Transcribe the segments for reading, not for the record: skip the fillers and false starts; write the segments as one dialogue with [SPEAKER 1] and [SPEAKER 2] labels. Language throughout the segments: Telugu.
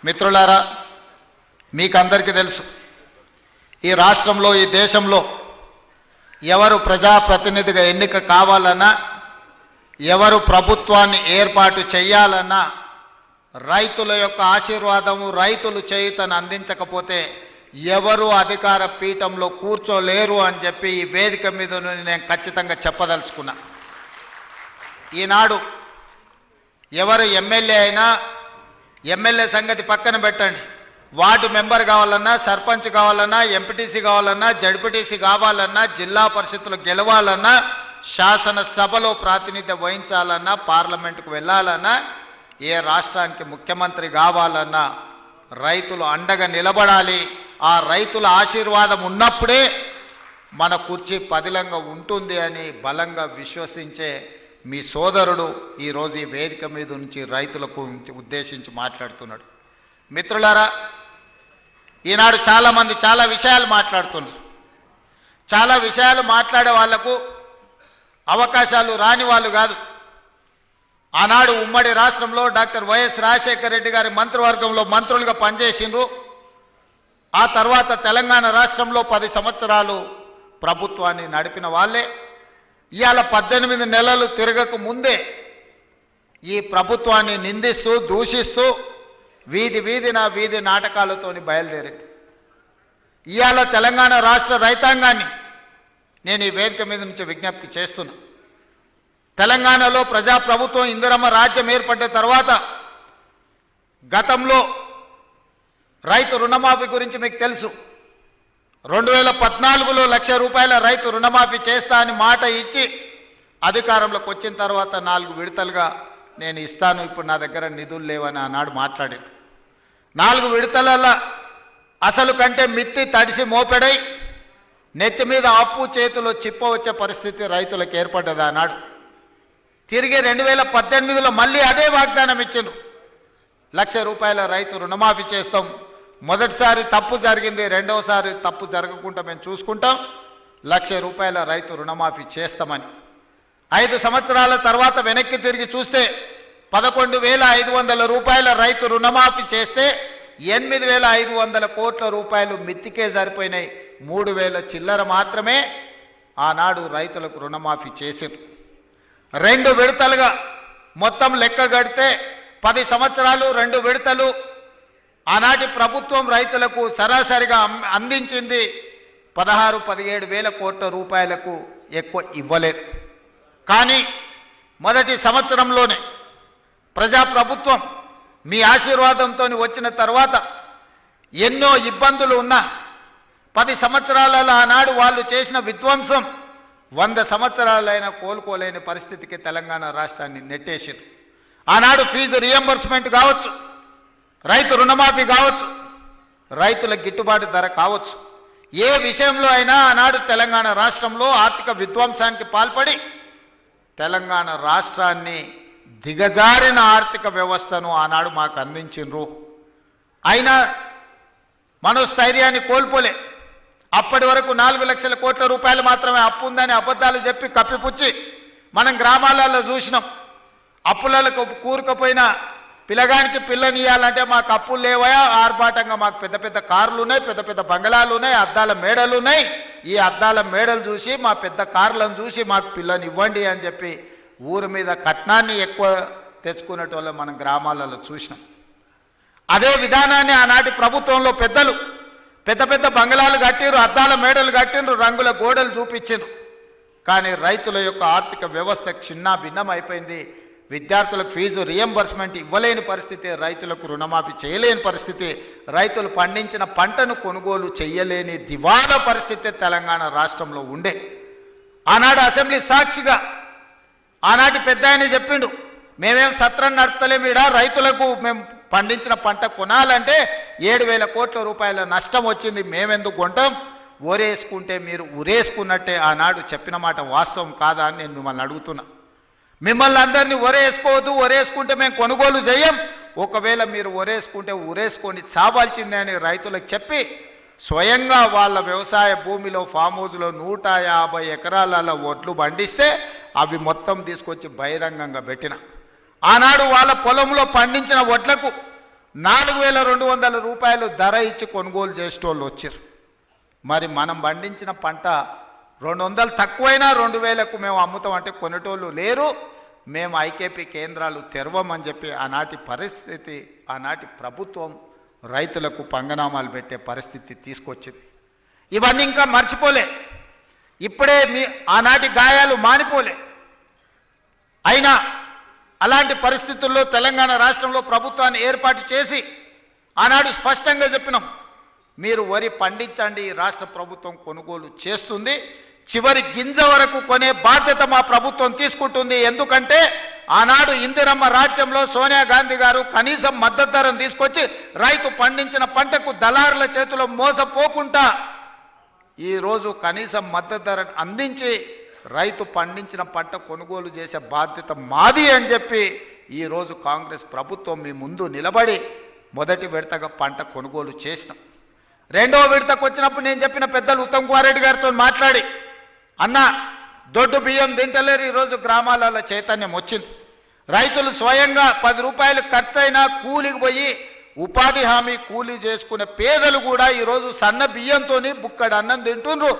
[SPEAKER 1] మిత్రులారా, మీకందరికీ తెలుసు, ఈ రాష్ట్రంలో ఈ దేశంలో ఎవరు ప్రజాప్రతినిధిగా ఎన్నిక కావాలన్నా, ఎవరు ప్రభుత్వాన్ని ఏర్పాటు చేయాలన్నా రైతుల యొక్క ఆశీర్వాదము, రైతులు చేయుతను అందించకపోతే ఎవరు అధికార పీఠంలో కూర్చోలేరు అని చెప్పి ఈ వేదిక మీద నేను ఖచ్చితంగా చెప్పదలుచుకున్నా. ఈనాడు ఎవరు ఎమ్మెల్యే అయినా, ఎమ్మెల్యే సంగతి పక్కన పెట్టండి, వార్డు మెంబర్ కావాలన్నా, సర్పంచ్ కావాలన్నా, ఎంపీటీసీ కావాలన్నా, జడ్పీటీసీ కావాలన్నా, జిల్లా పరిషత్తులు గెలవాలన్నా, శాసనసభలో ప్రాతినిధ్యం వహించాలన్నా, పార్లమెంటుకు వెళ్ళాలన్నా, ఏ రాష్ట్రానికి ముఖ్యమంత్రి కావాలన్నా రైతులు అండగా నిలబడాలి. ఆ రైతుల ఆశీర్వాదం ఉన్నప్పుడే మన కుర్చీ పదిలంగా ఉంటుంది అని బలంగా విశ్వసించే మీ సోదరుడు ఈరోజు ఈ వేదిక మీద నుంచి రైతులకు ఉద్దేశించి మాట్లాడుతున్నాడు. మిత్రులారా, ఈనాడు చాలామంది చాలా విషయాలు మాట్లాడుతున్నారు. చాలా విషయాలు మాట్లాడే వాళ్లకు అవకాశాలు రాని వాళ్ళు కాదు. ఆనాడు ఉమ్మడి రాష్ట్రంలో డాక్టర్ వైఎస్ రాజశేఖర రెడ్డి గారి మంత్రివర్గంలో మంత్రులుగా పనిచేసిండ్రు. ఆ తర్వాత తెలంగాణ రాష్ట్రంలో 10 సంవత్సరాలు ప్రభుత్వాన్ని నడిపిన వాళ్ళే ఇవాళ 18 నెలలు తిరగక ముందే ఈ ప్రభుత్వాన్ని నిందిస్తూ, దూషిస్తూ వీధి నాటకాలతోని బయలుదేరారు. ఇవాళ తెలంగాణ రాష్ట్ర రైతాంగాన్ని నేను ఈ వేదిక మీద నుంచి విజ్ఞప్తి చేస్తున్నా. తెలంగాణలో ప్రజాప్రభుత్వం, ఇందిరమ్మ రాజ్యం ఏర్పడ్డ తర్వాత గతంలో రైతు రుణమాఫీ గురించి మీకు తెలుసు. 2014లో ₹1,00,000 రైతు రుణమాఫీ చేస్తా అని మాట ఇచ్చి అధికారంలోకి వచ్చిన తర్వాత 4 విడతలుగా నేను ఇస్తాను, ఇప్పుడు నా దగ్గర నిధులు లేవని ఆనాడు మాట్లాడారు. 4 విడతలలో అసలు కంటే మిత్తి తడిసి మోపెడై నెత్తి మీద అప్పు చేతిలో చిప్ప వచ్చే పరిస్థితి రైతులకు ఏర్పడ్డది. ఆనాడు తిరిగి 2018లో మళ్ళీ అదే వాగ్దానం ఇచ్చిండ్రు. ₹1,00,000 రైతు రుణమాఫీ చేస్తాం. మొదటిసారి తప్పు జరిగింది, రెండవసారి తప్పు జరగకుండా మేము చూసుకుంటాం, ₹1,00,000 రైతు రుణమాఫీ చేస్తామని. 5 సంవత్సరాల తర్వాత వెనక్కి తిరిగి చూస్తే 11,500 రైతు రుణమాఫీ చేస్తే 8,500 కోట్ల రూపాయలు మిత్తికే సరిపోయినాయి. 3,000 చిల్లర మాత్రమే ఆనాడు రైతులకు రుణమాఫీ చేశారు. 2 విడతలుగా మొత్తం లెక్క గడితే 10 సంవత్సరాలు 2 విడతలు ఆనాటి ప్రభుత్వం రైతులకు సరాసరిగా అందించింది 16-17 వేల కోట్ల రూపాయలకు ఎక్కువ ఇవ్వలేదు. కానీ మొదటి సంవత్సరంలోనే ప్రజాప్రభుత్వం మీ ఆశీర్వాదంతో వచ్చిన తర్వాత ఎన్నో ఇబ్బందులు ఉన్నా 10 సంవత్సరాలలో ఆనాడు వాళ్ళు చేసిన విధ్వంసం 100 సంవత్సరాలైనా కోలుకోలేని పరిస్థితికి తెలంగాణ రాష్ట్రాన్ని నెట్టేసింది. ఆనాడు ఫీజు రియంబర్స్మెంట్ కావచ్చు, రైతు రుణమాఫీ కావచ్చు, రైతుల గిట్టుబాటు ధర కావచ్చు, ఏ విషయంలో అయినా ఆనాడు తెలంగాణ రాష్ట్రంలో ఆర్థిక విధ్వంసానికి పాల్పడి తెలంగాణ రాష్ట్రాన్ని దిగజారిన ఆర్థిక వ్యవస్థను ఆనాడు మాకు అందించిండ్రు. అయినా మనోస్థైర్యాన్ని కోల్పోలే. అప్పటి వరకు 4 లక్షల కోట్ల రూపాయలు మాత్రమే అప్పు ఉందని అబద్ధాలు చెప్పి కప్పిపుచ్చి మనం గ్రామాలలో చూసినాం. అప్పులకు కూరుకుపోయిన పిల్లగానికి పిల్లనియాలంటే మాకు అప్పులు లేవయా, ఆర్భాటంగా మాకు పెద్ద పెద్ద కార్లు ఉన్నాయి, పెద్ద పెద్ద బంగళాలు ఉన్నాయి, అద్దాల మేడలు ఉన్నాయి. ఈ అద్దాల మేడలు చూసి, మా పెద్ద కార్లను చూసి మాకు పిల్లని ఇవ్వండి అని చెప్పి ఊరి మీద కట్నాన్ని ఎక్కువ తెచ్చుకునేటోళ్ళు మనం గ్రామాలలో చూసినాం. అదే విధానాన్ని ఆనాటి ప్రభుత్వంలో పెద్దలు పెద్ద పెద్ద బంగళాలు కట్టిరు, అద్దాల మేడలు కట్టిండ్రు, రంగుల గోడలు చూపించిండ్రు. కానీ రైతుల యొక్క ఆర్థిక వ్యవస్థ చిన్న భిన్నం అయిపోయింది. విద్యార్థులకు ఫీజు రియంబర్స్మెంట్ ఇవ్వలేని పరిస్థితి, రైతులకు రుణమాఫీ చేయలేని పరిస్థితి, రైతులు పండించిన పంటను కొనుగోలు చేయలేని దివాలా పరిస్థితి తెలంగాణ రాష్ట్రంలో ఉండే. ఆనాడు అసెంబ్లీ సాక్షిగా ఆనాటి పెద్ద ఆయన చెప్పిండు, మేమేం సత్రం నడుపుతలేము, ఈడ రైతులకు మేము పండించిన పంట కొనాలంటే 7,000 కోట్ల రూపాయల నష్టం వచ్చింది, మేమెందుకు కొంటాం, ఓరేసుకుంటే మీరు ఉరేసుకున్నట్టే. ఆనాడు చెప్పిన మాట వాస్తవం కాదా అని నేను మిమ్మల్ని అడుగుతున్నా. మిమ్మల్ని అందరినీ ఒరేసుకోవద్దు, ఒరేసుకుంటే మేము కొనుగోలు చేయం, ఒకవేళ మీరు ఒరేసుకుంటే ఉరేసుకొని చావాల్సిందే అని రైతులకు చెప్పి స్వయంగా వాళ్ళ వ్యవసాయ భూమిలో ఫామ్ హౌస్లో 150 ఎకరాల ఒడ్లు పండిస్తే అవి మొత్తం తీసుకొచ్చి బహిరంగంగా పెట్టిన. ఆనాడు వాళ్ళ పొలంలో పండించిన వడ్లకు 4200 రూపాయలు ధర ఇచ్చి కొనుగోలు చేసేటోళ్ళు వచ్చారు. మరి మనం పండించిన పంట 200 తక్కువైనా 2000కు మేము అమ్ముతాం అంటే కొనేటోళ్ళు లేరు. మేము ఐకేపీ కేంద్రాలు తెరవమని చెప్పి ఆనాటి పరిస్థితి, ఆనాటి ప్రభుత్వం రైతులకు పంగనామాలు పెట్టే పరిస్థితి తీసుకొచ్చింది. ఇవన్నీ ఇంకా మర్చిపోలే, ఇప్పుడే ఆనాటి గాయాలు మానిపోలే. అయినా అలాంటి పరిస్థితుల్లో తెలంగాణ రాష్ట్రంలో ప్రభుత్వాన్ని ఏర్పాటు చేసి ఆనాడు స్పష్టంగా చెప్పినాం, మీరు వరి పండించండి, రాష్ట్ర ప్రభుత్వం కొనుగోలు చేస్తుంది, చివరి గింజ వరకు కొనే బాధ్యత మా ప్రభుత్వం తీసుకుంటుంది. ఎందుకంటే ఆనాడు ఇందిరమ్మ రాజ్యంలో సోనియా గాంధీ గారు కనీసం మద్దతు ధరను తీసుకొచ్చి రైతు పండించిన పంటకు దళారుల చేతిలో మోసపోకుండా ఈరోజు కనీసం మద్దతు ధరను అందించి రైతు పండించిన పంట కొనుగోలు చేసే బాధ్యత మాది అని చెప్పి ఈరోజు కాంగ్రెస్ ప్రభుత్వం మీ ముందు నిలబడి మొదటి విడతగా పంట కొనుగోలు చేసినాం. రెండో విడతకు వచ్చినప్పుడు నేను చెప్పిన పెద్దలు ఉత్తమ్ కుమార్ రెడ్డి గారితో మాట్లాడి, అన్న దొడ్డు బియ్యం తింటలేరు, ఈరోజు గ్రామాలలో చైతన్యం వచ్చింది. రైతులు స్వయంగా 10 రూపాయలు ఖర్చైనా కూలికి పోయి ఉపాధి హామీ కూలీ చేసుకునే పేదలు కూడా ఈరోజు సన్న బియ్యంతో బుక్కడు అన్నం తింటుండ్రు.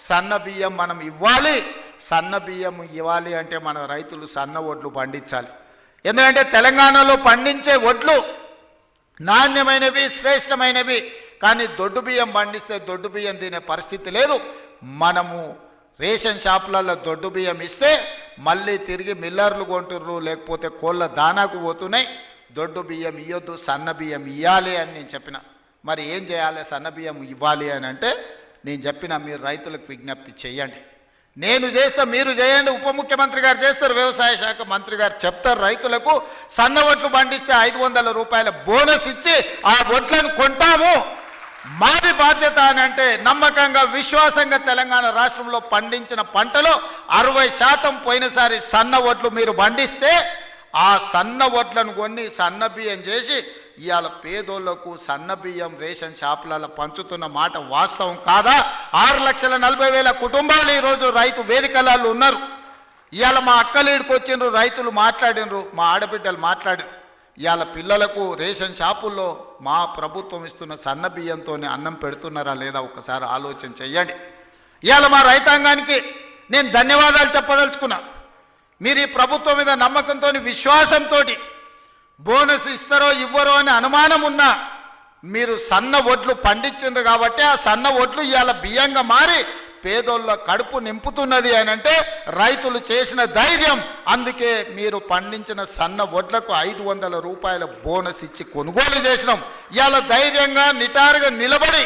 [SPEAKER 1] సన్న బియ్యం మనం ఇవ్వాలి, సన్న బియ్యం ఇవ్వాలి అంటే మన రైతులు సన్న వడ్లు పండించాలి. ఎందుకంటే తెలంగాణలో పండించే వడ్లు నాణ్యమైనవి, శ్రేష్టమైనవి. కానీ దొడ్డు బియ్యం పండిస్తే దొడ్డు బియ్యం తినే పరిస్థితి లేదు. మనము రేషన్ షాపులలో దొడ్డు బియ్యం ఇస్తే మళ్ళీ తిరిగి మిల్లర్లు కొంటుర్రు, లేకపోతే కోళ్ళ దానాకు పోతున్నాయి. దొడ్డు బియ్యం ఇవ్వద్దు, సన్న బియ్యం ఇవ్వాలి అని నేను చెప్పిన. మరి ఏం చేయాలి, సన్న బియ్యం ఇవ్వాలి అని అంటే నేను చెప్పిన, మీరు రైతులకు విజ్ఞప్తి చేయండి, నేను చేస్తా మీరు చేయండి. ఉప ముఖ్యమంత్రి గారు చేస్తారు, వ్యవసాయ శాఖ మంత్రి గారు చెప్తారు, రైతులకు సన్న వడ్లు పండిస్తే 500 రూపాయల బోనస్ ఇచ్చి ఆ వడ్లను కొంటాము, మాది బాధ్యత అని అంటే నమ్మకంగా విశ్వాసంగా తెలంగాణ రాష్ట్రంలో పండించిన పంటలో 60% పోయినసారి సన్న వడ్లు మీరు పండిస్తే ఆ సన్న వడ్లను కొన్ని సన్న బియ్యం చేసి ఇవాళ పేదోళ్లకు సన్న బియ్యం రేషన్ షాపులలో పంచుతున్న మాట వాస్తవం కాదా? 6,40,000 కుటుంబాలు ఈరోజు రైతు వేదికలలో ఉన్నారు. ఇవాళ మా అక్కలీడికి వచ్చిండ్రు, రైతులు మాట్లాడినరు, మా ఆడబిడ్డలు మాట్లాడినారు. ఇవాళ పిల్లలకు రేషన్ షాపుల్లో మా ప్రభుత్వం ఇస్తున్న సన్న బియ్యంతోనే అన్నం పెడుతున్నారా లేదా ఒకసారి ఆలోచన చెయ్యండి. ఇవాళ మా రైతాంగానికి నేను ధన్యవాదాలు చెప్పదలుచుకున్నా. మీరు ఈ ప్రభుత్వం మీద నమ్మకంతో, విశ్వాసంతో బోనస్ ఇస్తారో ఇవ్వరో అని అనుమానం ఉన్నా మీరు సన్న వడ్లు పండించిండ్రు కాబట్టి ఆ సన్న వడ్లు ఇవాళ బియ్యంగా మారి పేదోళ్ళ కడుపు నింపుతున్నది అని అంటే రైతులు చేసిన ధైర్యం. అందుకే మీరు పండించిన సన్న వడ్లకు 500 రూపాయల బోనస్ ఇచ్చి కొనుగోలు చేసినాం. ఇవాళ ధైర్యంగా నిటారుగా నిలబడి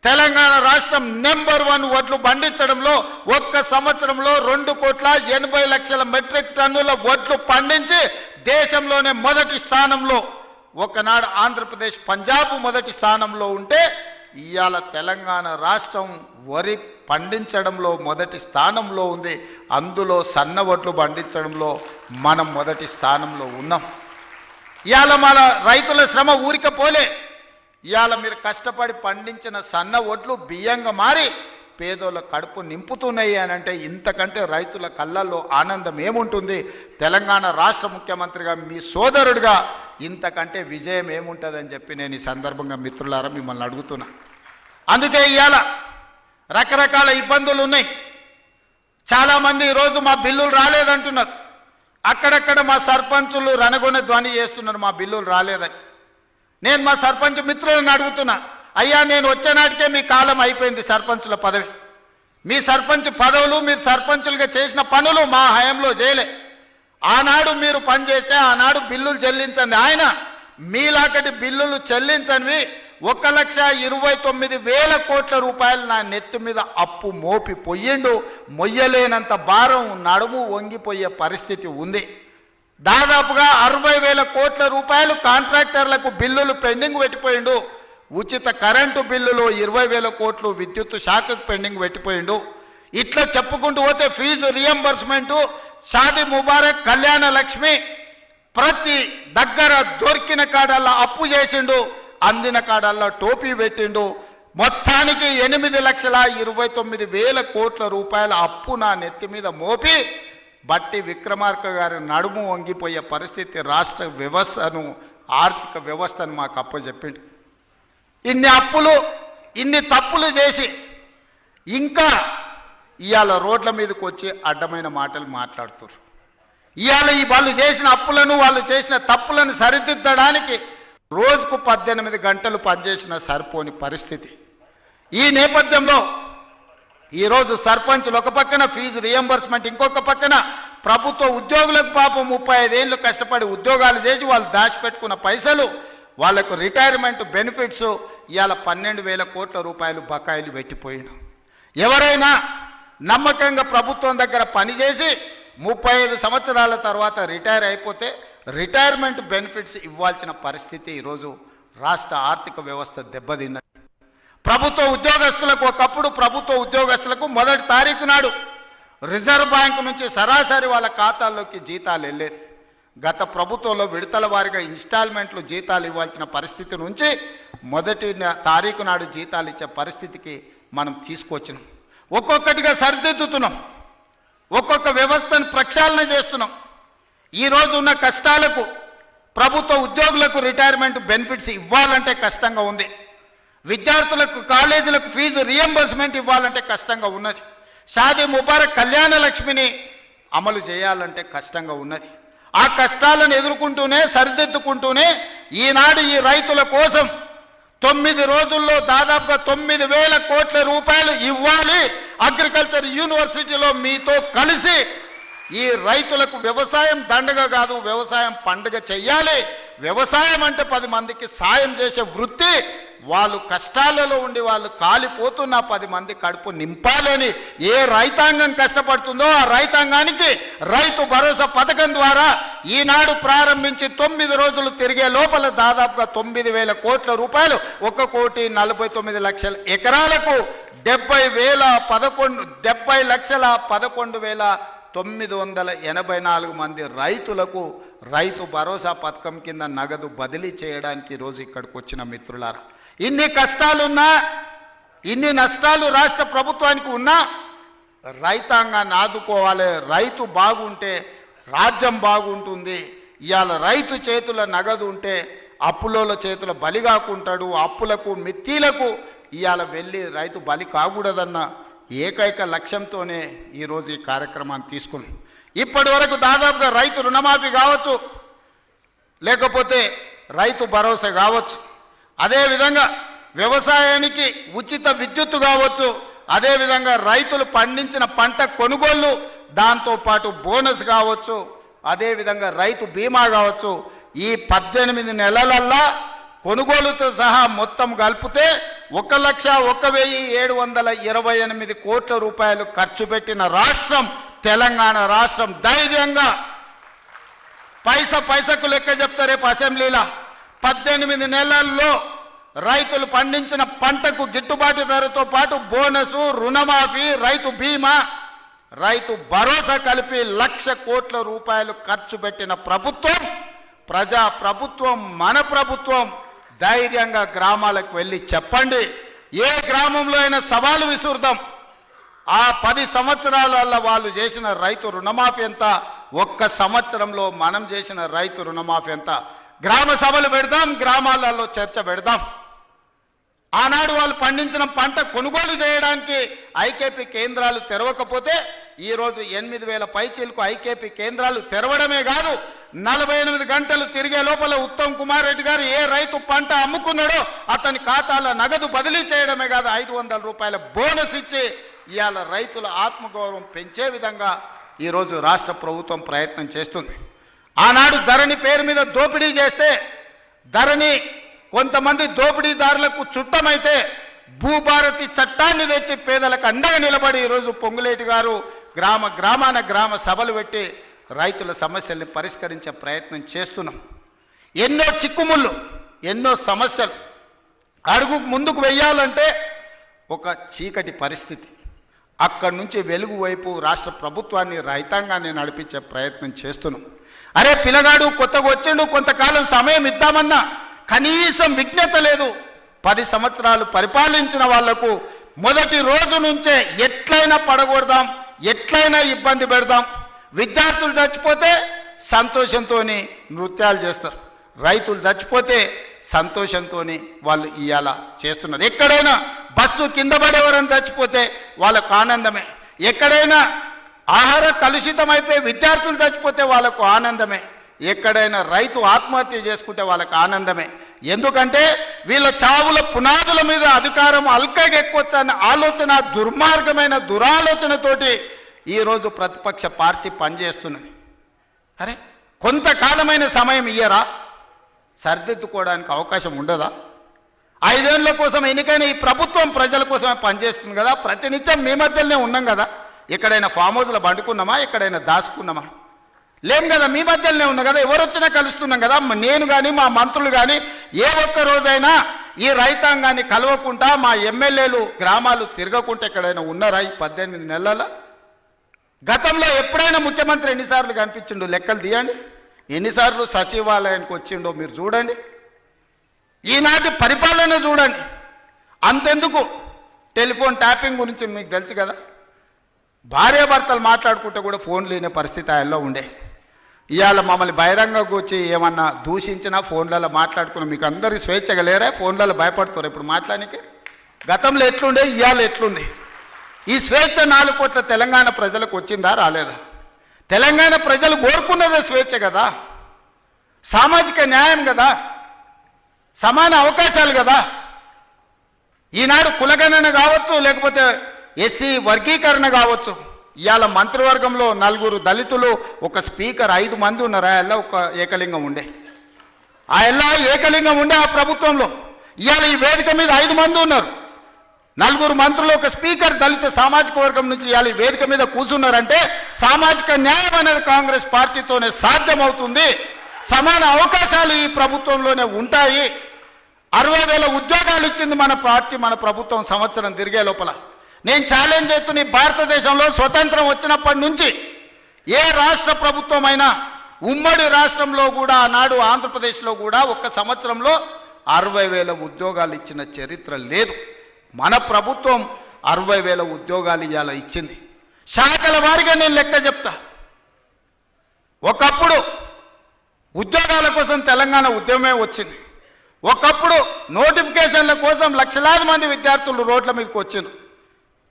[SPEAKER 1] తెలంగాణ రాష్ట్రం నెంబర్ 1 వడ్లు పండించడంలో ఒక్క సంవత్సరంలో 2,80,00,000 మెట్రిక్ టన్నుల వడ్లు పండించి దేశంలోనే మొదటి స్థానంలో, ఒకనాడు ఆంధ్రప్రదేశ్ పంజాబ్ మొదటి స్థానంలో ఉంటే ఇవాళ తెలంగాణ రాష్ట్రం వరి పండించడంలో మొదటి స్థానంలో ఉంది. అందులో సన్న వడ్లు పండించడంలో మనం మొదటి స్థానంలో ఉన్నాం. ఇవాళ మన రైతుల శ్రమ ఊరికపోలే. ఇవాళ మీరు కష్టపడి పండించిన సన్న వడ్లు బియ్యంగా మారి పేదోళ్ళ కడుపు నింపుతున్నాయి అని అంటే ఇంతకంటే రైతుల కళ్ళల్లో ఆనందం ఏముంటుంది? తెలంగాణ రాష్ట్ర ముఖ్యమంత్రిగా మీ సోదరుడిగా ఇంతకంటే విజయం ఏముంటుందని చెప్పి నేను ఈ సందర్భంగా మిత్రులారా మిమ్మల్ని అడుగుతున్నా. అందుకే ఇవాళ రకరకాల ఇబ్బందులు ఉన్నాయి. చాలామంది ఈరోజు మా బిల్లులు రాలేదంటున్నారు. అక్కడక్కడ మా సర్పంచులు రణగొన ధ్వని చేస్తున్నారు మా బిల్లులు రాలేదని. నేను మా సర్పంచ్ మిత్రులను అడుగుతున్నా, అయ్యా నేను వచ్చే నాటికే మీ కాలం అయిపోయింది సర్పంచుల పదవి. మీ సర్పంచ్ పదవులు, మీరు సర్పంచులుగా చేసిన పనులు మా హయాంలో చేయలే. ఆనాడు మీరు పనిచేస్తే ఆనాడు బిల్లులు చెల్లించండి. ఆయన మీలాకటి బిల్లులు చెల్లించనివి 1,29,000 కోట్ల రూపాయలు నా నెత్తి మీద అప్పు మోపి పొయ్యిండు. మొయ్యలేనంత భారం, నడుము వంగిపోయే పరిస్థితి ఉంది. దాదాపుగా 60,000 కోట్ల రూపాయలు కాంట్రాక్టర్లకు బిల్లులు పెండింగ్ పెట్టిపోయిండు. ఉచిత కరెంటు బిల్లులు 20,000 కోట్లు విద్యుత్ శాఖకు పెండింగ్ పెట్టిపోయిండు. ఇట్లా చెప్పుకుంటూ పోతే ఫీజు రియంబర్స్మెంటు, షాదీ ముబారక్, కళ్యాణ లక్ష్మి ప్రతి దగ్గర దొరికిన కాడల్లా అప్పు చేసిండు, అందిన కాడల్లా టోపీ పెట్టిండు. మొత్తానికి 8,29,000 కోట్ల రూపాయల అప్పు నా నెత్తి మీద మోపి బట్టి విక్రమార్క గారి నడుము వంగిపోయే పరిస్థితి, రాష్ట్ర వ్యవస్థను ఆర్థిక వ్యవస్థను మాకు అప్పచెప్పిండు. ఇన్ని అప్పులు ఇన్ని తప్పులు చేసి ఇంకా ఇవాళ రోడ్ల మీదకి వచ్చి అడ్డమైన మాటలు మాట్లాడుతున్నారు. ఇవాళ ఈ వాళ్ళు చేసిన అప్పులను వాళ్ళు చేసిన తప్పులను సరిదిద్దడానికి రోజుకు 18 గంటలు పనిచేసిన సరిపోని పరిస్థితి. ఈ నేపథ్యంలో ఈరోజు సర్పంచులు ఒక పక్కన ఫీజు రియంబర్స్మెంట్, ఇంకొక పక్కన ప్రభుత్వ ఉద్యోగులకు పాపం 35 ఏళ్ళు కష్టపడి ఉద్యోగాలు చేసి వాళ్ళు దాచిపెట్టుకున్న పైసలు, వాళ్లకు రిటైర్మెంట్ బెనిఫిట్స్ ఇవాళ 12,000 కోట్ల రూపాయలు బకాయిలు పెట్టిపోయిన. ఎవరైనా నమ్మకంగా ప్రభుత్వం దగ్గర పనిచేసి 35 సంవత్సరాల తర్వాత రిటైర్ అయిపోతే రిటైర్మెంట్ బెనిఫిట్స్ ఇవ్వాల్సిన పరిస్థితి ఈరోజు రాష్ట్ర ఆర్థిక వ్యవస్థ దెబ్బతిన్నది. ప్రభుత్వ ఉద్యోగస్తులకు ఒకప్పుడు ప్రభుత్వ ఉద్యోగస్తులకు మొదటి తారీఖు నాడు రిజర్వ్ బ్యాంక్ నుంచి సరాసరి వాళ్ళ ఖాతాల్లోకి జీతాలు వెళ్ళేది. గత ప్రభుత్వంలో విడతల వారీగా ఇన్స్టాల్మెంట్లు జీతాలు ఇవ్వాల్సిన పరిస్థితి నుంచి మొదటి తారీఖు నాడు జీతాలు ఇచ్చే పరిస్థితికి మనం తీసుకొచ్చినాం. ఒక్కొక్కటిగా సరిదిద్దుతున్నాం, ఒక్కొక్క వ్యవస్థను ప్రక్షాళన చేస్తున్నాం. ఈరోజు ఉన్న కష్టాలకు ప్రభుత్వ ఉద్యోగులకు రిటైర్మెంట్ బెనిఫిట్స్ ఇవ్వాలంటే కష్టంగా ఉంది. విద్యార్థులకు కాలేజీలకు ఫీజు రియంబర్స్మెంట్ ఇవ్వాలంటే కష్టంగా ఉన్నది. షాదీ ముబారక్ కళ్యాణ లక్ష్మిని అమలు చేయాలంటే కష్టంగా ఉన్నది. ఆ కష్టాలను ఎదుర్కొంటూనే సరిదిద్దుకుంటూనే ఈనాడు ఈ రైతుల కోసం 9 రోజుల్లో దాదాపుగా 9,000 కోట్ల రూపాయలు ఇవ్వాలి. అగ్రికల్చర్ యూనివర్సిటీలో మీతో కలిసి ఈ రైతులకు వ్యవసాయం దండగ కాదు, వ్యవసాయం పండుగ చెయ్యాలి. వ్యవసాయం అంటే 10 మందికి సాయం చేసే వృత్తి. వాళ్ళు కష్టాలలో ఉండి వాళ్ళు కాలిపోతున్న 10 మంది కడుపు నింపాలని ఏ రైతాంగం కష్టపడుతుందో ఆ రైతాంగానికి రైతు భరోసా పథకం ద్వారా ఈనాడు ప్రారంభించి 9 రోజులు తిరిగే లోపల దాదాపుగా 9,000 కోట్ల రూపాయలు 1,49,00,000 ఎకరాలకు 70,11,984 మంది రైతులకు రైతు భరోసా పథకం కింద నగదు బదిలీ చేయడానికి ఈరోజు ఇక్కడికి వచ్చిన మిత్రులారా, ఇన్ని కష్టాలున్నా ఇన్ని నష్టాలు రాష్ట్ర ప్రభుత్వానికి ఉన్నా రైతాంగాన్ని ఆదుకోవాలి. రైతు బాగుంటే రాజ్యం బాగుంటుంది. ఇవాళ రైతు చేతుల నగదు ఉంటే అప్పులోల చేతుల బలి కాకుంటాడు. అప్పులకు మిత్తీలకు ఇవాళ వెళ్ళి రైతు బలి కాకూడదన్న ఏకైక లక్ష్యంతోనే ఈరోజు ఈ కార్యక్రమాన్ని తీసుకున్నాం. ఇప్పటి వరకు దాదాపుగా రైతు రుణమాఫీ కావచ్చు, లేకపోతే రైతు భరోసా కావచ్చు, అదేవిధంగా వ్యవసాయానికి ఉచిత విద్యుత్తు కావచ్చు, అదేవిధంగా రైతులు పండించిన పంట కొనుగోళ్లు, దాంతోపాటు బోనస్ కావచ్చు, అదేవిధంగా రైతు బీమా కావచ్చు. ఈ 18 నెలలల్లా కొనుగోలుతో సహా మొత్తం కలిపితే 1,01,728 కోట్ల రూపాయలు ఖర్చు పెట్టిన రాష్ట్రం తెలంగాణ రాష్ట్రం. ధైర్యంగా పైసకు లెక్క చెప్తా రేపు అసెంబ్లీలో. 18 నెలల్లో రైతులు పండించిన పంటకు గిట్టుబాటు ధరతో పాటు బోనసు, రుణమాఫీ, రైతు బీమా, రైతు భరోసా కలిపి 1,00,000 కోట్ల రూపాయలు ఖర్చు పెట్టిన ప్రభుత్వం, ప్రజా ప్రభుత్వం, మన ప్రభుత్వం. ధైర్యంగా గ్రామాలకు వెళ్ళి చెప్పండి. ఏ గ్రామంలో అయినా సవాలు విసురుదాం. ఆ 10 సంవత్సరాల వాళ్ళు చేసిన రైతు రుణమాఫీ ఎంత, ఒక్క సంవత్సరంలో మనం చేసిన రైతు రుణమాఫీ ఎంత. గ్రామ సభలు పెడదాం, గ్రామాలలో చర్చ పెడదాం. ఆనాడు వాళ్ళు పండించిన పంట కొనుగోలు చేయడానికి ఐకేపీ కేంద్రాలు తెరవకపోతే ఈరోజు 8,000 పైచీలకు ఐకేపీ కేంద్రాలు తెరవడమే కాదు, 48 గంటలు తిరిగే లోపల ఉత్తమ్ కుమార్ రెడ్డి గారు ఏ రైతు పంట అమ్ముకున్నాడో అతని ఖాతాలో నగదు బదిలీ చేయడమే కాదు, 500 రూపాయల బోనస్ ఇచ్చి ఇవాళ రైతుల ఆత్మగౌరవం పెంచే విధంగా ఈరోజు రాష్ట్ర ప్రభుత్వం ప్రయత్నం చేస్తుంది. ఆనాడు ధరణి పేరు మీద దోపిడీ చేస్తే, ధరణి కొంతమంది దోపిడీదారులకు చుట్టమైతే భూభారతి చట్టాన్ని తెచ్చి పేదలకు అండగా నిలబడి ఈరోజు పొంగులేటి గారు గ్రామాన గ్రామ సభలు పెట్టి రైతుల సమస్యల్ని పరిష్కరించే ప్రయత్నం చేస్తున్నాం. ఎన్నో చిక్కుముళ్ళు, ఎన్నో సమస్యలు అడుగు ముందుకు వెయ్యాలంటే ఒక చీకటి పరిస్థితి. అక్కడి నుంచి వెలుగు వైపు రాష్ట్ర ప్రభుత్వాన్ని, రైతాంగాన్ని నడిపించే ప్రయత్నం చేస్తున్నాం. అరే పిల్లగాడు కొత్తగా వచ్చిండు, కొంతకాలం సమయం ఇద్దామన్నా కనీసం విజ్ఞత లేదు. 10 సంవత్సరాలు పరిపాలించిన వాళ్లకు మొదటి రోజు నుంచే ఎట్లయినా పడగొడదాం, ఎట్లయినా ఇబ్బంది పెడదాం. విద్యార్థులు చచ్చిపోతే సంతోషంతో నృత్యాలు చేస్తారు, రైతులు చచ్చిపోతే సంతోషంతో వాళ్ళు ఇవాళ చేస్తున్నారు. ఎక్కడైనా బస్సు కింద పడేవారని చచ్చిపోతే వాళ్ళకు ఆనందమే. ఎక్కడైనా ఆహార కలుషితమైపోయి విద్యార్థులు చచ్చిపోతే వాళ్ళకు ఆనందమే. ఎక్కడైనా రైతు ఆత్మహత్య చేసుకుంటే వాళ్ళకి ఆనందమే. ఎందుకంటే వీళ్ళ చావుల పునాదుల మీద అధికారం అల్కగెక్కొచ్చన్న ఆలోచన, దుర్మార్గమైన దురాలోచనతోటి ఈరోజు ప్రతిపక్ష పార్టీ పనిచేస్తున్నది. అరే కొంతకాలమైన సమయం ఇయ్యరా? సరిదిద్దుకోవడానికి అవకాశం ఉండదా? 5 ఏళ్ల కోసం ఎన్నికైన ఈ ప్రభుత్వం ప్రజల కోసమే పనిచేస్తుంది కదా. ప్రతినిత్యం మీ మధ్యలోనే ఉన్నాం కదా. ఎక్కడైనా ఫామ్ హౌస్లో పండుకున్నామా? ఎక్కడైనా దాచుకున్నామా? లేం కదా, మీ మధ్యలోనే ఉన్నాం కదా. ఎవరు వచ్చినా కలుస్తున్నాం కదా. నేను కానీ మా మంత్రులు కానీ ఏ ఒక్క రోజైనా ఈ రైతాంగాన్ని కలవకుండా, మా ఎమ్మెల్యేలు గ్రామాలు తిరగకుండా ఎక్కడైనా ఉన్నారా ఈ 18 నెలల? గతంలో ఎప్పుడైనా ముఖ్యమంత్రి ఎన్నిసార్లు కనిపించిండో లెక్కలు తీయండి. ఎన్నిసార్లు సచివాలయానికి వచ్చిండో మీరు చూడండి. ఈనాటి పరిపాలన చూడండి. అంతెందుకు టెలిఫోన్ ట్యాపింగ్ గురించి మీకు తెలుసు కదా. భార్యాభర్తలు మాట్లాడుకుంటే కూడా ఫోన్ లేని పరిస్థితి ఆయనలో ఉండే. ఇవాళ మమ్మల్ని బహిరంగంగా వచ్చి ఏమన్నా దూషించినా ఫోన్లలో మాట్లాడుకున్నా మీకు అందరికీ స్వేచ్ఛగా లేరా? ఫోన్లలో భయపడుతారు ఇప్పుడు మాట్లాడానికి. గతంలో ఎట్లుండే, ఇవాళ ఎట్లుంది? ఈ స్వేచ్ఛ 4 కోట్ల తెలంగాణ ప్రజలకు వచ్చిందా రాలేదా? తెలంగాణ ప్రజలు కోరుకున్నదే స్వేచ్ఛ కదా, సామాజిక న్యాయం కదా, సమాన అవకాశాలు కదా. ఈనాడు కులగణన కావచ్చు, లేకపోతే ఎస్సీ వర్గీకరణ కావచ్చు. ఇవాళ మంత్రివర్గంలో 4 దళితులు, ఒక స్పీకర్, 5 మంది ఉన్నారు. ఆయల్ల ఒక ఏకలింగం ఉండే, ఆయల్ల ఏకలింగం ఉండే ఆ ప్రభుత్వంలో. ఇవాళ ఈ వేదిక మీద 5 మంది ఉన్నారు. 4 మంత్రులు, ఒక స్పీకర్, దళిత సామాజిక వర్గం నుంచి ఇవాళ ఈ వేదిక మీద కూర్చున్నారంటే సామాజిక న్యాయం అనేది కాంగ్రెస్ పార్టీతోనే సాధ్యమవుతుంది. సమాన అవకాశాలు ఈ ప్రభుత్వంలోనే ఉంటాయి. 60,000 ఉద్యోగాలు ఇచ్చింది మన పార్టీ, మన ప్రభుత్వం సంవత్సరం తిరిగే లోపల. నేను ఛాలెంజ్ చేస్తున్న భారతదేశంలో స్వతంత్రం వచ్చినప్పటి నుంచి ఏ రాష్ట్ర ప్రభుత్వమైనా, ఉమ్మడి రాష్ట్రంలో కూడా ఆనాడు ఆంధ్రప్రదేశ్లో కూడా ఒక్క సంవత్సరంలో 60,000 ఉద్యోగాలు ఇచ్చిన చరిత్ర లేదు. మన ప్రభుత్వం 60,000 ఉద్యోగాలు ఇవాళ ఇచ్చింది. శాఖల వారిగా నేను లెక్క చెప్తా. ఒకప్పుడు ఉద్యోగాల కోసం తెలంగాణ ఉద్యమమే వచ్చింది. ఒకప్పుడు నోటిఫికేషన్ల కోసం లక్షలాది మంది విద్యార్థులు రోడ్ల మీదకి వచ్చింది.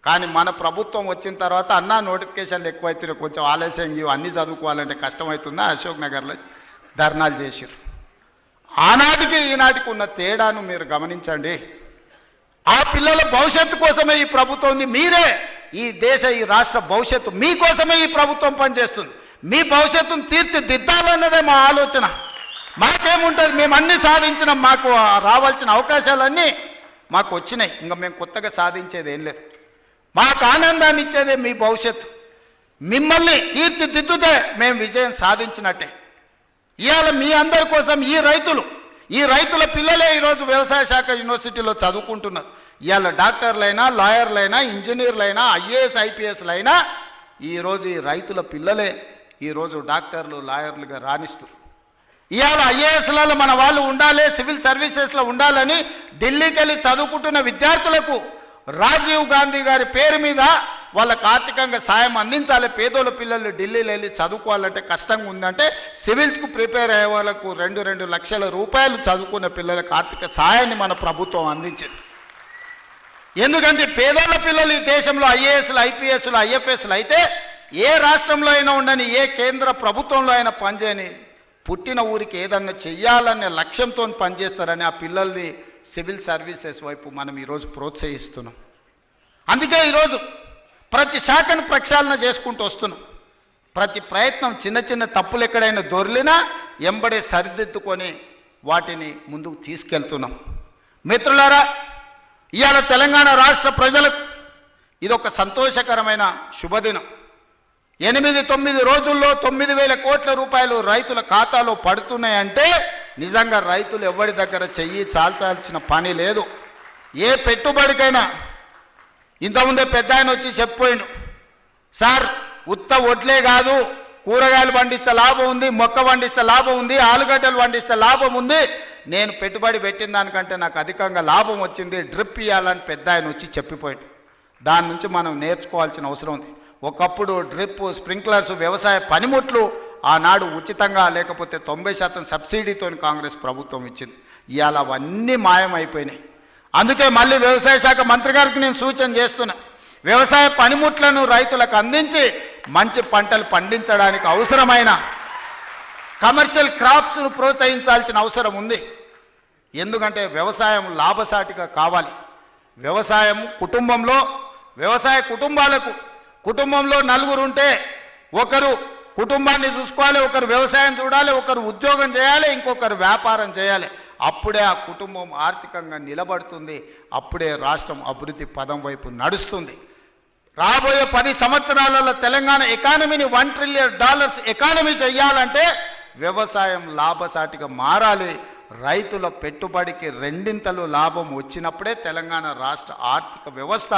[SPEAKER 1] కానీ మన ప్రభుత్వం వచ్చిన తర్వాత అన్నా నోటిఫికేషన్లు ఎక్కువైతే కొంచెం ఆలస్యం అన్నీ చదువుకోవాలంటే కష్టమవుతుందా, అశోక్ నగర్లో ధర్నాలు చేసిరు. ఆనాటికి ఈనాటికి ఉన్న తేడాను మీరు గమనించండి. ఆ పిల్లల భవిష్యత్తు కోసమే ఈ ప్రభుత్వం ఉంది. మీరే ఈ దేశ, ఈ రాష్ట్ర భవిష్యత్తు మీకోసమే ఈ ప్రభుత్వం పనిచేస్తుంది. మీ భవిష్యత్తును తీర్చిదిద్దాలన్నదే మా ఆలోచన. మాకేముంటుంది, మేము అన్ని సాధించినాం, మాకు రావాల్సిన అవకాశాలన్నీ మాకు వచ్చినాయి. ఇంకా మేము కొత్తగా సాధించేది ఏం లేదు. మాకు ఆనందాన్ని ఇచ్చేదే మీ భవిష్యత్తు. మిమ్మల్ని తీర్చిదిద్దుతే మేము విజయం సాధించినట్టే. ఇవాళ మీ అందరి కోసం ఈ రైతుల పిల్లలే ఈరోజు వ్యవసాయ శాఖ యూనివర్సిటీలో చదువుకుంటున్నారు. ఇవాళ డాక్టర్లైనా, లాయర్లైనా, ఇంజనీర్లైనా, IAS IPSలైనా ఈరోజు ఈ రైతుల పిల్లలే ఈరోజు డాక్టర్లు, లాయర్లుగా రాణిస్తారు. ఇవాళ IASలలో మన వాళ్ళు ఉండాలి, సివిల్ సర్వీసెస్లో ఉండాలని ఢిల్లీకి వెళ్ళి చదువుకుంటున్న విద్యార్థులకు రాజీవ్ గాంధీ గారి పేరు మీద వాళ్ళకు ఆర్థికంగా సాయం అందించాలి. పేదోళ్ళ పిల్లలు ఢిల్లీలో వెళ్ళి చదువుకోవాలంటే కష్టంగా ఉందంటే సివిల్స్కు ప్రిపేర్ అయ్యే వాళ్ళకు 2 లక్షల రూపాయలు చదువుకున్న పిల్లలకు ఆర్థిక సాయాన్ని మన ప్రభుత్వం అందించింది. ఎందుకంటే పేదోళ్ళ పిల్లలు ఈ దేశంలో IASలు, IPSలు, IFSలు అయితే ఏ రాష్ట్రంలో అయినా ఉండని, ఏ కేంద్ర ప్రభుత్వంలో అయినా పనిచేయని, పుట్టిన ఊరికి ఏదన్నా చెయ్యాలనే లక్ష్యంతో పనిచేస్తారని ఆ పిల్లల్ని సివిల్ సర్వీసెస్ వైపు మనం ఈరోజు ప్రోత్సహిస్తున్నాం. అందుకే ఈరోజు ప్రతి శాఖను ప్రక్షాళన చేసుకుంటూ వస్తున్నాం. ప్రతి ప్రయత్నం చిన్న చిన్న తప్పులు ఎక్కడైనా దొర్లినా ఎంబడే సరిదిద్దుకొని వాటిని ముందుకు తీసుకెళ్తున్నాం. మిత్రులారా, ఇవాళ తెలంగాణ రాష్ట్ర ప్రజలకు ఇదొక సంతోషకరమైన శుభదినం. 8-9 రోజుల్లో 9,000 కోట్ల రూపాయలు రైతుల ఖాతాలో పడుతున్నాయంటే నిజంగా రైతులు ఎవరి దగ్గర చెయ్యి చాల్చాల్సిన పని లేదు. ఏ పెట్టుబడికైనా ఇంతకుముందే పెద్ద ఆయన వచ్చి చెప్పిపోయిండు, సార్ ఉత్త వడ్లే కాదు, కూరగాయలు పండిస్తే లాభం ఉంది, మొక్క పండిస్తే లాభం ఉంది, ఆలుగడ్డలు పండిస్తే లాభం ఉంది, నేను పెట్టుబడి పెట్టిన దానికంటే నాకు అధికంగా లాభం వచ్చింది, డ్రిప్ ఇవ్వాలని పెద్ద ఆయన వచ్చి చెప్పిపోయాడు. దాని నుంచి మనం నేర్చుకోవాల్సిన అవసరం ఉంది. ఒకప్పుడు డ్రిప్, స్ప్రింక్లర్స్, వ్యవసాయ పనిముట్లు ఆనాడు ఉచితంగా లేకపోతే 90% సబ్సిడీతో కాంగ్రెస్ ప్రభుత్వం ఇచ్చింది. ఇవాళ అవన్నీ మాయమైపోయినాయి. అందుకే మళ్ళీ వ్యవసాయ శాఖ మంత్రి గారికి నేను సూచన చేస్తున్నా, వ్యవసాయ పనిముట్లను రైతులకు అందించి మంచి పంటలు పండించడానికి అవసరమైన కమర్షియల్ క్రాప్స్ను ప్రోత్సహించాల్సిన అవసరం ఉంది. ఎందుకంటే వ్యవసాయం లాభసాటిగా కావాలి. వ్యవసాయం వ్యవసాయ కుటుంబంలో నలుగురు ఉంటే ఒకరు కుటుంబాన్ని చూసుకోవాలి, ఒకరు వ్యవసాయం చూడాలి, ఒకరు ఉద్యోగం చేయాలి, ఇంకొకరు వ్యాపారం చేయాలి. అప్పుడే ఆ కుటుంబం ఆర్థికంగా నిలబడుతుంది, అప్పుడే రాష్ట్రం అభివృద్ధి పదం వైపు నడుస్తుంది. రాబోయే 10 సంవత్సరాలలో తెలంగాణ ఎకానమీని $1 ట్రిలియన్ ఎకానమీ చేయాలంటే వ్యవసాయం లాభసాటిగా మారాలి. రైతుల పెట్టుబడికి 2 లాభం వచ్చినప్పుడే తెలంగాణ రాష్ట్ర ఆర్థిక వ్యవస్థ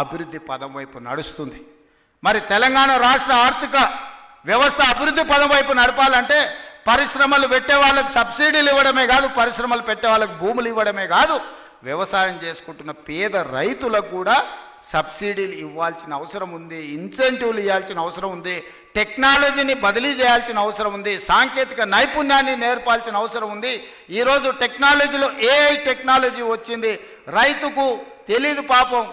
[SPEAKER 1] అభివృద్ధి పదం వైపు నడుస్తుంది. మరి తెలంగాణ రాష్ట్ర ఆర్థిక వ్యవస్థ అభివృద్ధి పదం వైపు నడపాలంటే పరిశ్రమలు పెట్టే వాళ్ళకి సబ్సిడీలు ఇవ్వడమే కాదు, పరిశ్రమలు పెట్టే వాళ్ళకి భూములు ఇవ్వడమే కాదు, వ్యవసాయం చేసుకుంటున్న పేద రైతులకు కూడా సబ్సిడీలు ఇవ్వాల్సిన అవసరం ఉంది, ఇన్సెంటివ్లు ఇవ్వాల్సిన అవసరం ఉంది, టెక్నాలజీని బదిలీ చేయాల్సిన అవసరం ఉంది, సాంకేతిక నైపుణ్యాన్ని నేర్పాల్సిన అవసరం ఉంది. ఈరోజు టెక్నాలజీలో AI టెక్నాలజీ వచ్చింది. రైతుకు తెలీదు పాపం,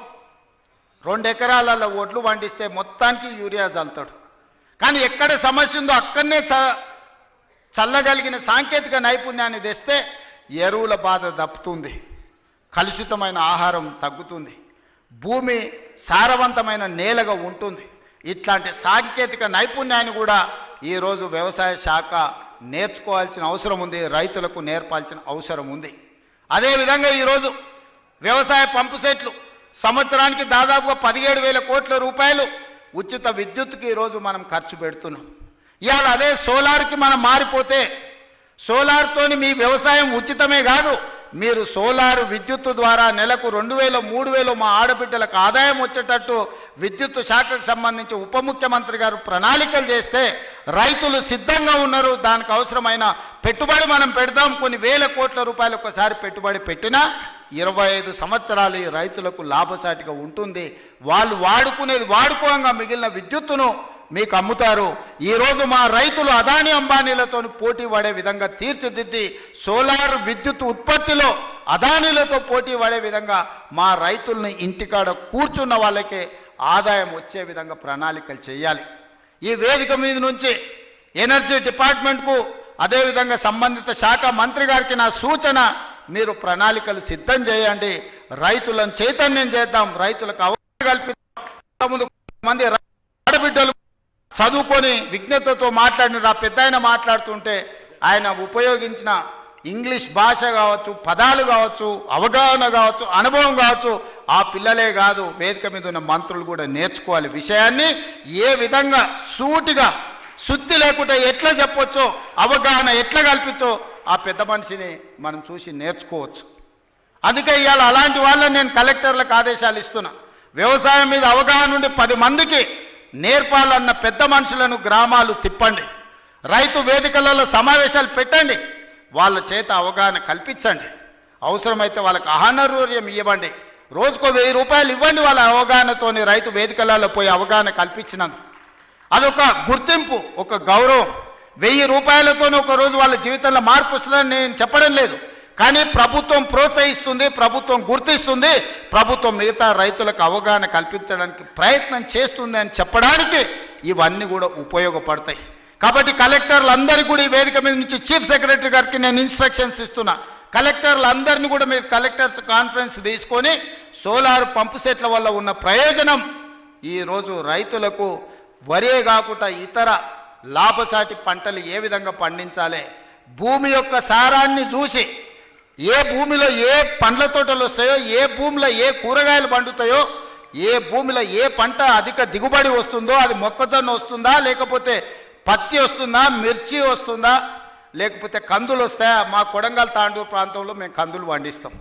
[SPEAKER 1] 2 ఎకరాలలో ఒడ్లు పండిస్తే మొత్తానికి యూరియా చల్లుతాడు. కానీ ఎక్కడ సమస్య ఉందో అక్కడనే చల్లగలిగిన సాంకేతిక నైపుణ్యాన్ని తెస్తే ఎరువుల బాధ దప్పుతుంది, కలుషితమైన ఆహారం తగ్గుతుంది, భూమి సారవంతమైన నేలగా ఉంటుంది. ఇట్లాంటి సాంకేతిక నైపుణ్యాన్ని కూడా ఈరోజు వ్యవసాయ శాఖ నేర్చుకోవాల్సిన అవసరం ఉంది, రైతులకు నేర్పాల్సిన అవసరం ఉంది. అదేవిధంగా ఈరోజు వ్యవసాయ పంపు సెట్లు సంవత్సరానికి దాదాపుగా 17,000 కోట్ల రూపాయలు ఉచిత విద్యుత్తుకి ఈరోజు మనం ఖర్చు పెడుతున్నాం. ఇవాళ అదే సోలార్కి మనం మారిపోతే సోలార్తోని మీ వ్యవసాయం ఉచితమే కాదు, మీరు సోలార్ విద్యుత్తు ద్వారా నెలకు 2,000, 3,000 మా ఆడబిడ్డలకు ఆదాయం వచ్చేటట్టు విద్యుత్తు శాఖకు సంబంధించి ఉప ముఖ్యమంత్రి గారు ప్రణాళికలు చేస్తే రైతులు సిద్ధంగా ఉన్నారు. దానికి అవసరమైన పెట్టుబడి మనం పెడదాం. కొన్ని వేల కోట్ల రూపాయలు ఒకసారి పెట్టుబడి పెట్టినా 25 సంవత్సరాలు ఈ రైతులకు లాభసాటిగా ఉంటుంది. వాళ్ళు వాడుకోగా మిగిలిన విద్యుత్తును మీకు అమ్ముతారు. ఈరోజు మా రైతులు అదానీ అంబానీలతో పోటీ పడే విధంగా తీర్చిదిద్ది సోలార్ విద్యుత్ ఉత్పత్తిలో అదానీలతో పోటీ పడే విధంగా మా రైతుల్ని ఇంటికాడ కూర్చున్న వాళ్ళకే ఆదాయం వచ్చే విధంగా ప్రణాళికలు చేయాలి. ఈ వేదిక మీద నుంచి ఎనర్జీ డిపార్ట్మెంట్కు అదేవిధంగా సంబంధిత శాఖ మంత్రి గారికి నా సూచన, మీరు ప్రణాళికలు సిద్ధం చేయండి, రైతులను చైతన్యం చేద్దాం, రైతులకు అవగాహన కల్పిద్దాం. మంది ఆడబిడ్డలు చదువుకొని విజ్ఞతతో మాట్లాడిన ఆ పెద్ద ఆయన మాట్లాడుతుంటే ఆయన ఉపయోగించిన ఇంగ్లీష్ భాష కావచ్చు, పదాలు కావచ్చు, అవగాహన కావచ్చు, అనుభవం కావచ్చు, ఆ పిల్లలే కాదు వేదిక మీద ఉన్న మంత్రులు కూడా నేర్చుకోవాలి. విషయాన్ని ఏ విధంగా సూటిగా శుద్ధి లేకుండా ఎట్లా చెప్పొచ్చో, అవగాహన ఎట్లా కల్పించో ఆ పెద్ద మనిషిని మనం చూసి నేర్చుకోవచ్చు. అందుకే ఇవాళ అలాంటి వాళ్ళని నేను కలెక్టర్లకు ఆదేశాలు ఇస్తున్నా. వ్యవసాయం మీద అవగాహన ఉండి 10 మందికి నేర్పాలన్న పెద్ద మనుషులను గ్రామాలు తిప్పండి, రైతు వేదికలలో సమావేశాలు పెట్టండి, వాళ్ళ చేత అవగాహన కల్పించండి, అవసరమైతే వాళ్ళకి ఆహారూర్యం ఇవ్వండి, రోజుకో 1000 రూపాయలు ఇవ్వండి. వాళ్ళ అవగాహనతోని రైతు వేదికలలో పోయి అవగాహన కల్పించినందుకు అదొక గుర్తింపు, ఒక గౌరవం. 1000 రూపాయలతో ఒక రోజు వాళ్ళ జీవితంలో మార్పు వస్తుందని నేను చెప్పడం లేదు, కానీ ప్రభుత్వం ప్రోత్సహిస్తుంది, ప్రభుత్వం గుర్తిస్తుంది, ప్రభుత్వం మిగతా రైతులకు అవగాహన కల్పించడానికి ప్రయత్నం చేస్తుంది అని చెప్పడానికి ఇవన్నీ కూడా ఉపయోగపడతాయి. కాబట్టి కలెక్టర్లందరికీ కూడా ఈ వేదిక మీద నుంచి చీఫ్ సెక్రటరీ గారికి నేను ఇన్స్ట్రక్షన్స్ ఇస్తున్నా. కలెక్టర్లందరినీ కూడా మీరు కలెక్టర్స్ కాన్ఫరెన్స్ తీసుకొని సోలార్ పంపు సెట్ల వల్ల ఉన్న ప్రయోజనం, ఈరోజు రైతులకు వరే కాకుండా ఇతర లాభసాటి పంటలు ఏ విధంగా పండించాలి, భూమి యొక్క సారాన్ని చూసి ఏ భూమిలో ఏ పండ్ల తోటలు వస్తాయో, ఏ భూమిలో ఏ కూరగాయలు పండుతాయో, ఏ భూమిలో ఏ పంట అధిక దిగుబడి వస్తుందో, అది మొక్కజొన్న వస్తుందా, లేకపోతే పత్తి వస్తుందా, మిర్చి వస్తుందా, లేకపోతే కందులు వస్తాయా. మా కొడంగల్ తాండూరు ప్రాంతంలో మేము కందులు పండిస్తాం.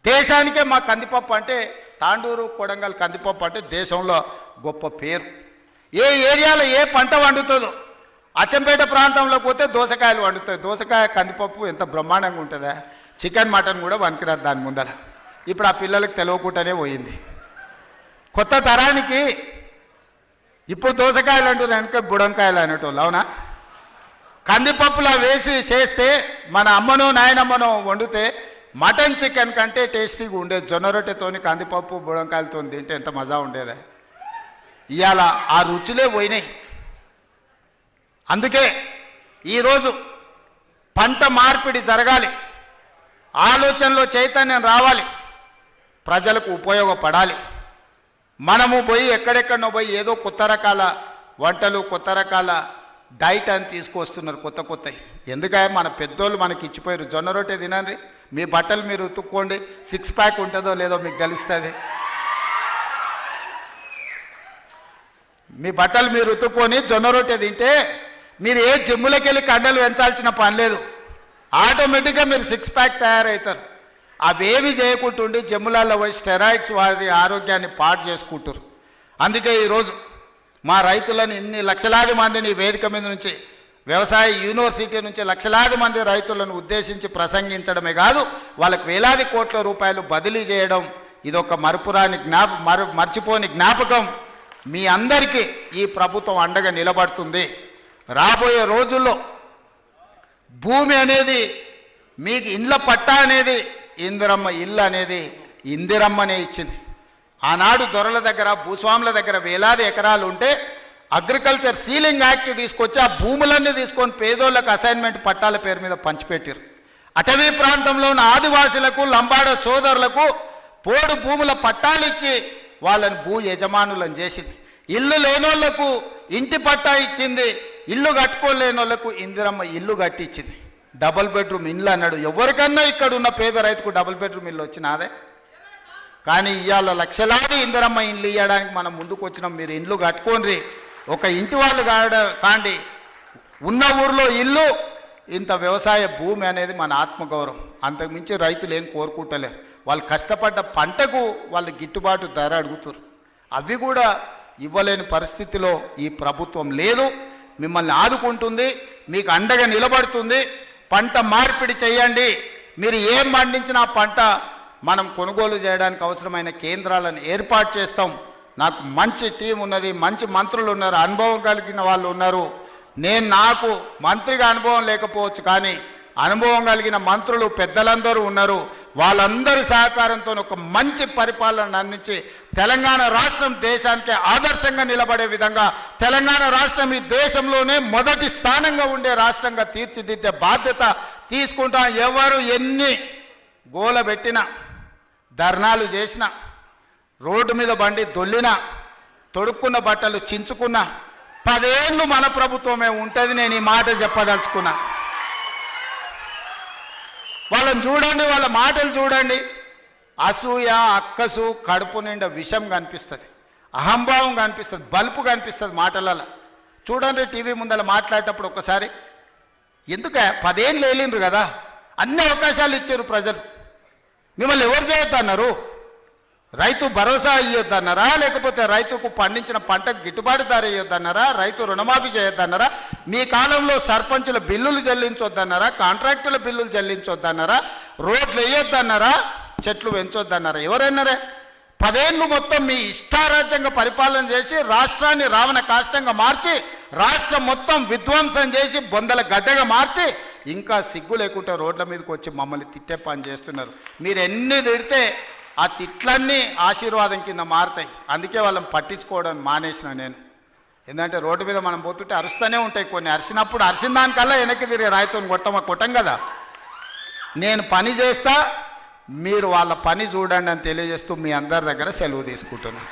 [SPEAKER 1] దేశానికే మా కందిపప్పు అంటే, తాండూరు కొడంగల్ కందిపప్పు అంటే దేశంలో గొప్ప పేరు. ఏ ఏరియాలో ఏ పంట వండుతుందో, అచ్చంపేట ప్రాంతంలో పోతే దోసకాయలు వండుతాయి. దోసకాయ కందిపప్పు ఎంత బ్రహ్మాండంగా ఉంటుందా, చికెన్ మటన్ కూడా వనికిరాదు దాని ముందర. ఇప్పుడు ఆ పిల్లలకు తెలియకుండానే పోయింది. కొత్త తరానికి ఇప్పుడు దోసకాయలు అంటున్నారు, వెనక బుడంకాయలు అనేటోళ్ళు, అవునా? కందిపప్పులా వేసి చేస్తే మన అమ్మనో నాయనమ్మనో వండితే మటన్ చికెన్ కంటే టేస్టీగా ఉండేది. జొన్న రొట్టెతోని కందిపప్పు బుడంకాయలతో తింటే ఎంత మజా ఉండేదా. ఇవాళ ఆ రుచులే పోయినాయి. అందుకే ఈరోజు పంట మార్పిడి జరగాలి, ఆలోచనలో చైతన్యం రావాలి, ప్రజలకు ఉపయోగపడాలి. మనము పోయి ఎక్కడెక్కడనో పోయి ఏదో కొత్త రకాల వంటలు, కొత్త రకాల డైట్ అని తీసుకొస్తున్నారు కొత్త కొత్తవి. ఎందుకంటే మన పెద్దోళ్ళు మనకి ఇచ్చిపోయారు. జొన్న రొట్టె తినండి, మీ బట్టలు మీరు ఉతుక్కోండి, 6 ప్యాక్ ఉంటుందో లేదో మీకు తెలుస్తుంది. మీ బట్టలు మీరు ఉతుక్కొని జొన్న రొట్టె తింటే మీరు ఏ జిమ్ములకి వెళ్ళి కండలు పెంచాల్సిన పని లేదు. ఆటోమేటిక్గా మీరు 6 ప్యాక్ తయారవుతారు. అవేవి చేయకుంటుండి జిమ్ములలో పోయి స్టెరాయిడ్స్ వారి ఆరోగ్యాన్ని పాడు చేసుకుంటారు. అందుకే ఈరోజు మా రైతులను ఇన్ని లక్షలాది మందిని వేదిక మీద నుంచి, వ్యవసాయ యూనివర్సిటీ నుంచి లక్షలాది మంది రైతులను ఉద్దేశించి ప్రసంగించడమే కాదు, వాళ్ళకు వేలాది కోట్ల రూపాయలు బదిలీ చేయడం ఇదొక మర్చిపోని జ్ఞాపకం. మీ అందరికీ ఈ ప్రభుత్వం అండగా నిలబడుతుంది. రాబోయే రోజుల్లో భూమి అనేది మీకు ఇండ్ల పట్టా అనేది ఇందిరమ్మ ఇల్లు అనేది ఇందిరమ్మనే ఇచ్చింది. ఆనాడు దొరల దగ్గర, భూస్వాముల దగ్గర వేలాది ఎకరాలు ఉంటే అగ్రికల్చర్ సీలింగ్ యాక్ట్ తీసుకొచ్చి ఆ భూములన్నీ తీసుకొని పేదోళ్లకు అసైన్మెంట్ పట్టాల పేరు మీద పంచిపెట్టారు. అటవీ ప్రాంతంలో ఉన్న ఆదివాసులకు, లంబాడ సోదరులకు పోడు భూముల పట్టాలు ఇచ్చి వాళ్ళని భూ యజమానులను చేసింది. ఇల్లు లేనోళ్లకు ఇంటి పట్టా ఇచ్చింది, ఇల్లు కట్టుకోలేని వాళ్ళకు ఇందిరమ్మ ఇల్లు కట్టించింది. డబుల్ బెడ్రూమ్ ఇల్లు అన్నాడు. ఎవరికన్నా ఇక్కడ ఉన్న పేద రైతుకు డబుల్ బెడ్రూమ్ ఇల్లు వచ్చినాదే. కానీ ఇవాళ లక్షలాది ఇందిరమ్మ ఇల్లు ఇవ్వడానికి మనం ముందుకు వచ్చినాం. మీరు ఇండ్లు కట్టుకోండి, ఒక ఇంటి వాళ్ళు కాండి, ఉన్న ఊర్లో ఇల్లు, ఇంత వ్యవసాయ భూమి అనేది మన ఆత్మగౌరవం. అంతకుమించి రైతులు ఏం కోరుకుంటలేరు. వాళ్ళు కష్టపడ్డ పంటకు వాళ్ళు గిట్టుబాటు ధర అడుగుతారు. అవి కూడా ఇవ్వలేని పరిస్థితిలో ఈ ప్రభుత్వం లేదు. మిమ్మల్ని ఆదుకుంటుంది, మీకు అండగా నిలబడుతుంది. పంట మార్పిడి చేయండి. మీరు ఏం పండించినా పంట మనం కొనుగోలు చేయడానికి అవసరమైన కేంద్రాలను ఏర్పాటు చేస్తాం. నాకు మంచి టీం ఉన్నది, మంచి మంత్రులు ఉన్నారు, అనుభవం కలిగిన వాళ్ళు ఉన్నారు. నాకు మంత్రిగా అనుభవం లేకపోవచ్చు, కానీ అనుభవం కలిగిన మంత్రులు పెద్దలందరూ ఉన్నారు. వాళ్ళందరి సహకారంతో ఒక మంచి పరిపాలన అందించి తెలంగాణ రాష్ట్రం దేశానికి ఆదర్శంగా నిలబడే విధంగా, తెలంగాణ రాష్ట్రం ఈ దేశంలోనే మొదటి స్థానంగా ఉండే రాష్ట్రంగా తీర్చిదిద్దే బాధ్యత తీసుకుంటాం. ఎవరు ఎన్ని గోల పెట్టినా, ధర్నాలు చేసినా, రోడ్డు మీద బండి దొల్లినా, తొడుక్కున్న బట్టలు చించుకున్నా 10 ఏళ్ళు మన ప్రభుత్వమే ఉంటుంది. నేను ఈ మాట చెప్పదలుచుకున్నా. వాళ్ళని చూడండి, వాళ్ళ మాటలు చూడండి. అసూయ, అక్కసు, కడుపు నిండా విషం కనిపిస్తుంది, అహంభావం కనిపిస్తుంది, బలుపు కనిపిస్తుంది మాటలలో. చూడండి, టీవీ ముందర మాట్లాడేటప్పుడు ఒక్కసారి. ఎందుక 10 ఏళ్ళు వెళ్ళిండ్రు కదా, అన్ని అవకాశాలు ఇచ్చారు ప్రజలు. మిమ్మల్ని ఎవరు చేయొద్దన్నారు? రైతు భరోసా ఇవ్వద్దన్నారా? లేకపోతే రైతుకు పండించిన పంటకు గిట్టుబాటు ధర ఇవ్వద్దన్నారా? రైతు రుణమాఫీ చేయొద్దన్నారా? మీ కాలంలో సర్పంచుల బిల్లులు చెల్లించొద్దన్నారా? కాంట్రాక్టుల బిల్లులు చెల్లించొద్దన్నారా? రోడ్లు వేయొద్దన్నారా? చెట్లు పెంచొద్దన్నారా? ఎవరన్నారే? 10 ఏళ్ళు మొత్తం మీ ఇష్టారాజ్యంగా పరిపాలన చేసి రాష్ట్రాన్ని రావణ కాష్టంగా మార్చి, రాష్ట్రం మొత్తం విధ్వంసం చేసి బొందల గడ్డగా మార్చి, ఇంకా సిగ్గు లేకుండా రోడ్ల మీదకి వచ్చి మమ్మల్ని తిట్టే పని చేస్తున్నారు. మీరు ఎన్ని తిడితే ఆ తిట్లన్నీ ఆశీర్వాదం కింద మారుతాయి. అందుకే వాళ్ళని పట్టించుకోవడం మానేసిన నేను. ఎందుకంటే రోడ్డు మీద మనం పోతుంటే అరుస్తూనే ఉంటాయి కొన్ని. అరిసినప్పుడు అరిసిన దానికల్లా వెనక్కి తిరిగి రాయితో కొట్టం కదా. నేను పని చేస్తా, మీరు వాళ్ళ పని చూడండి అని తెలియజేస్తూ మీ అందరి దగ్గర సెలవు తీసుకుంటున్నాను.